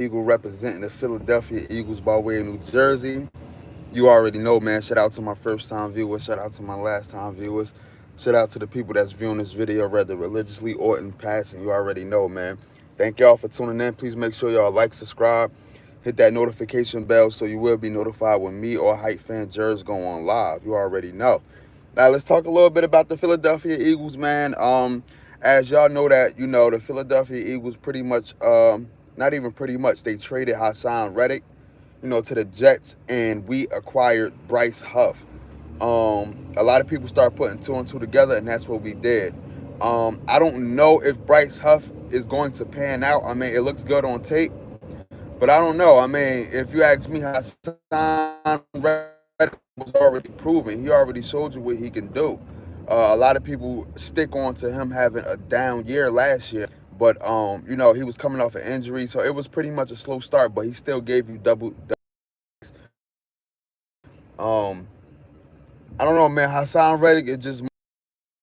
Eagle representing the Philadelphia Eagles by way of New Jersey. You already know, man. Shout out to my first time viewers. Shout out to my last time viewers. Shout out to the people that's viewing this video, whether religiously or in passing. You already know, man. Thank y'all for tuning in. Please make sure y'all like, subscribe, hit that notification bell so you will be notified when me or Hype Fan Jers go on live. You already know. Now let's talk a little bit about the Philadelphia Eagles, man. As y'all know that, the Philadelphia Eagles pretty much, not even pretty much, they traded Hassan Reddick, to the Jets, and we acquired Bryce Huff. A lot of people start putting two and two together, and that's what we did. I don't know if Bryce Huff is going to pan out. I mean, it looks good on tape, but I don't know. I mean, if you ask me, Hassan Reddick was already proven. He already showed you what he can do. A lot of people stick on to him having a down year last year, but he was coming off an injury, so it was pretty much a slow start. But he still gave you double. Um, I don't know, man. Hassan Reddick, it just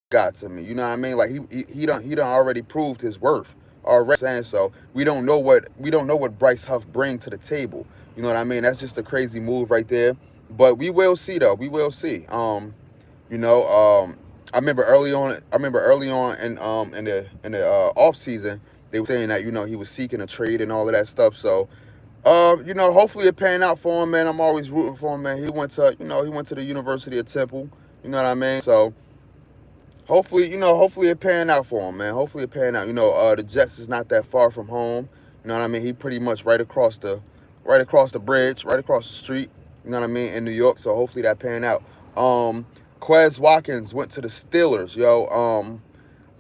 got to me. You know what I mean? Like he done already proved his worth already. Saying so, we don't know what Bryce Huff bring to the table. You know what I mean? That's just a crazy move right there. But we will see, though. We will see. You know, I remember early on. In the off season, they were saying that he was seeking a trade and all of that stuff. So hopefully it panned out for him, man. I'm always rooting for him, man. He went to the University of Temple. You know what I mean? So hopefully it pan out for him, man. Hopefully it pan out. The Jets is not that far from home. You know what I mean? He pretty much right across the bridge, right across the street. You know what I mean? In New York. So hopefully that pan out. Quez Watkins went to the Steelers, yo.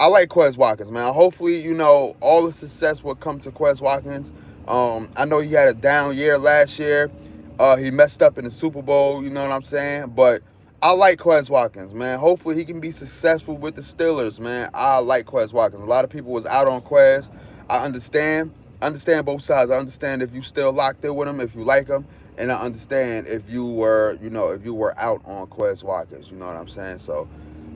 I like Quez Watkins, man. Hopefully, all the success will come to Quez Watkins. I know he had a down year last year. He messed up in the Super Bowl, you know what I'm saying? But I like Quez Watkins, man. Hopefully he can be successful with the Steelers, man. I like Quez Watkins. A lot of people was out on Quez. I understand. Both sides. I understand if you still locked in with him, if you like him. And I understand if you were out on Quez Watkins. You know what I'm saying? So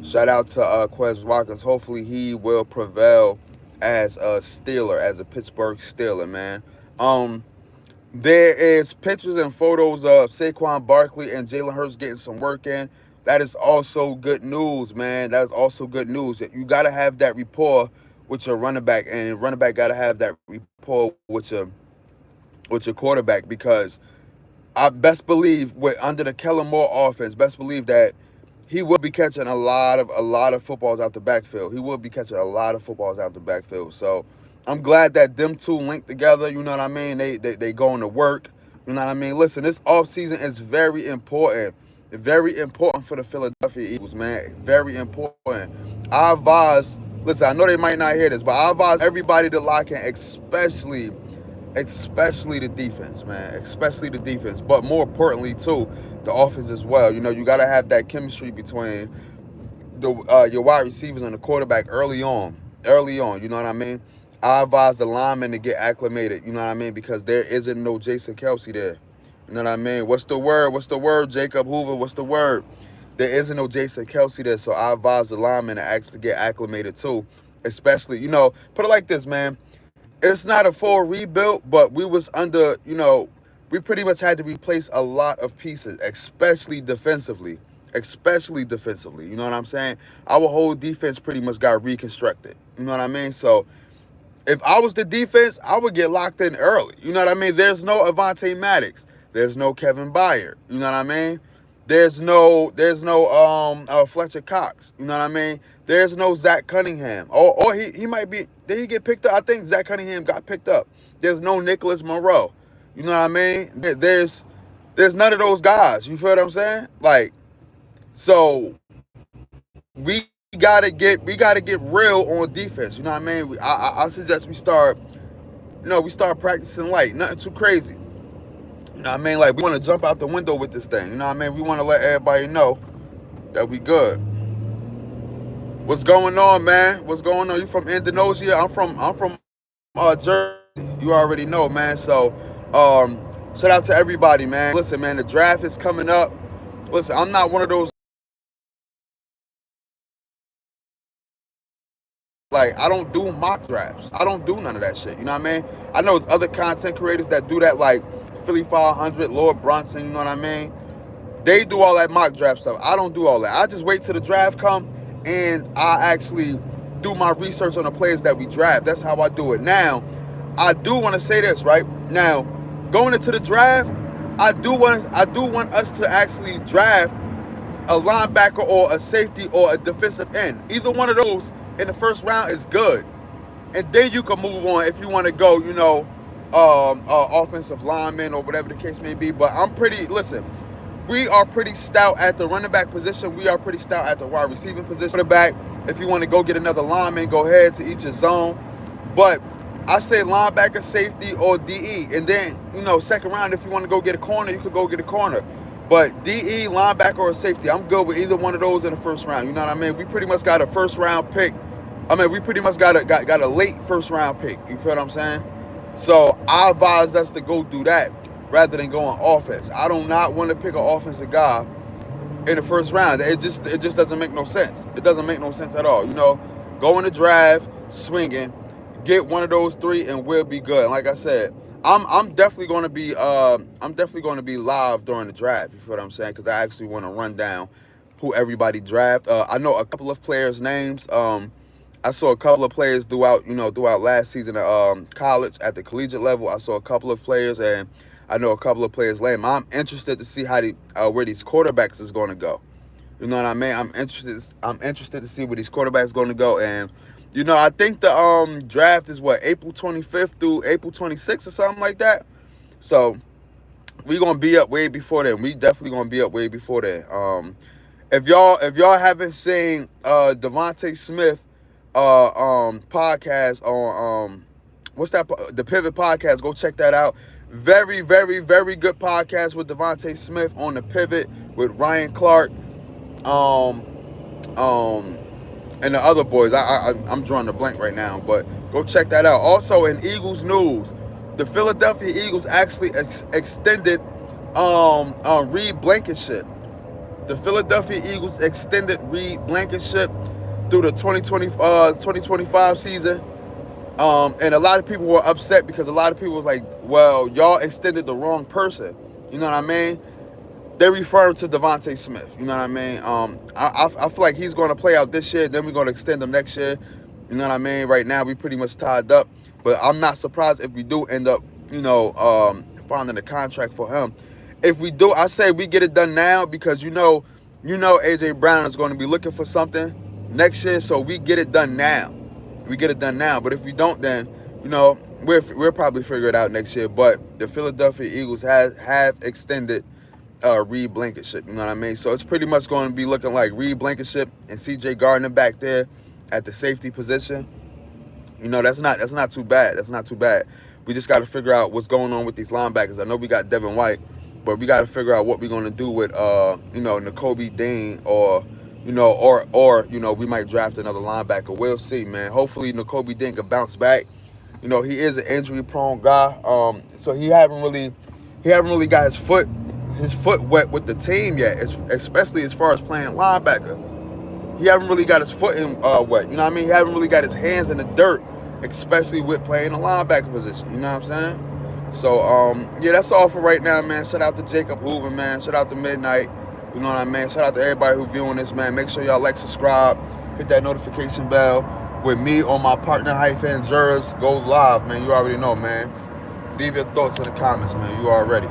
shout out to Quez Watkins. Hopefully he will prevail as a Steeler, as a Pittsburgh Steeler, man. There is pictures and photos of Saquon Barkley and Jalen Hurts getting some work in. That is also good news, man. That is also good news. You got to have that rapport with your running back, and your running back got to have that rapport with your quarterback, because I best believe under the Kellen Moore offense, best believe that he will be catching a lot of footballs out the backfield. He will be catching a lot of footballs out the backfield. So I'm glad that them two linked together. You know what I mean? They going to work. You know what I mean? Listen, this offseason is very important. Very important for the Philadelphia Eagles, man. Very important. I advise, listen, I know they might not hear this, but I advise everybody to lock in, especially the defense, man. Especially the defense. But more importantly, too, the offense as well. You got to have that chemistry between your wide receivers and the quarterback early on. Early on, you know what I mean? I advise the linemen to get acclimated, you know what I mean? Because there isn't no Jason Kelsey there. You know what I mean? What's the word? What's the word, Jacob Hoover? What's the word? There isn't no Jason Kelsey there, so I advise the linemen to actually get acclimated too. Especially, put it like this, man. It's not a full rebuild, but we was under, we pretty much had to replace a lot of pieces, especially defensively. Especially defensively. You know what I'm saying? Our whole defense pretty much got reconstructed. You know what I mean? So if I was the defense, I would get locked in early. You know what I mean? There's no Avonte Maddox. There's no Kevin Byard. You know what I mean? There's no Fletcher Cox. You know what I mean? There's no Zach Cunningham. Or he might be, did he get picked up? I think Zach Cunningham got picked up. There's no Nicholas Monroe. You know what I mean? There's none of those guys. You feel what I'm saying? Like, so we gotta get real on defense. You know what I mean? I suggest we start practicing light, nothing too crazy. You know what I mean? Like, we want to jump out the window with this thing. You know what I mean? We want to let everybody know that we good. What's going on, man? What's going on? You from Indonesia? I'm from Jersey. You already know, man. So shout out to everybody, man. Listen, man, the draft is coming up. Listen, I'm not one of those Like, I don't do mock drafts. I don't do none of that shit. You know what I mean? I know it's other content creators that do that, like Philly 500, Lord Brunson, you know what I mean? They do all that mock draft stuff. I don't do all that. I just wait till the draft come and I actually do my research on the players that we draft. That's how I do it. Now, I do want to say this, right? Now, going into the draft, I do want us to actually draft a linebacker or a safety or a defensive end. Either one of those in the first round is good. And then you can move on if you want to go, offensive lineman or whatever the case may be. But listen, we are pretty stout at the running back position. We are pretty stout at the wide receiving position. Quarterback, if you want to go get another lineman, go ahead to each his zone. But I say linebacker, safety, or DE. And then, second round, if you want to go get a corner, you could go get a corner. But DE, linebacker, or safety, I'm good with either one of those in the first round. You know what I mean? We pretty much got a first round pick. We pretty much got a late first round pick. You feel what I'm saying? So I advise us to go do that rather than going offense. I do not want to pick an offensive guy in the first round. It just doesn't make no sense. It doesn't make no sense at all. Go in the draft, swinging, get one of those three, and we'll be good. And like I said, I'm definitely going to be live during the draft. You feel what I'm saying? Because I actually want to run down who everybody draft. I know a couple of players' names. I saw a couple of players throughout last season at college at the collegiate level. I saw a couple of players, and I know a couple of players' names. I'm interested to see where these quarterbacks is going to go. You know what I mean? I'm interested to see where these quarterbacks going to go. And I think the draft is April 25th through April 26th or something like that. So we gonna be up way before then. We definitely gonna be up way before then. If y'all haven't seen Devontae Smith podcast on the Pivot podcast, go check that out. Very, very, very good podcast with Devontae Smith on the Pivot with Ryan Clark, and the other boys. I'm drawing a blank right now, but go check that out. Also in Eagles news, the Philadelphia Eagles actually extended Reed Blankenship. The Philadelphia Eagles extended Reed Blankenship through the 2025 season. And a lot of people were upset because a lot of people was like, well, y'all extended the wrong person. You know what I mean? They referred to Devontae Smith. You know what I mean? I feel like he's going to play out this year. Then we're going to extend him next year. You know what I mean? Right now, we pretty much tied up. But I'm not surprised if we do end up, finding a contract for him. If we do, I say we get it done now because A.J. Brown is going to be looking for something next year. So we get it done now. We get it done now. But if we don't, then, we'll probably figure it out next year. But the Philadelphia Eagles have extended Reed Blankenship. You know what I mean? So it's pretty much going to be looking like Reed Blankenship and C.J. Gardner back there at the safety position. That's not too bad. That's not too bad. We just got to figure out what's going on with these linebackers. I know we got Devin White, but we got to figure out what we're going to do with Nakobe Dean or we might draft another linebacker. We'll see, man. Hopefully Nakobe Dean can bounce back. He is an injury-prone guy. So he haven't really got his foot wet with the team yet, especially as far as playing linebacker. He haven't really got his foot in wet. You know what I mean? He haven't really got his hands in the dirt, especially with playing the linebacker position. You know what I'm saying? So, that's all for right now, man. Shout out to Jacob Hoover, man. Shout out to Midnight. You know what I mean? Shout out to everybody who's viewing this, man. Make sure y'all like, subscribe, hit that notification bell. With me or my partner, HypeFanEagle1, go live, man. You already know, man. Leave your thoughts in the comments, man. You already.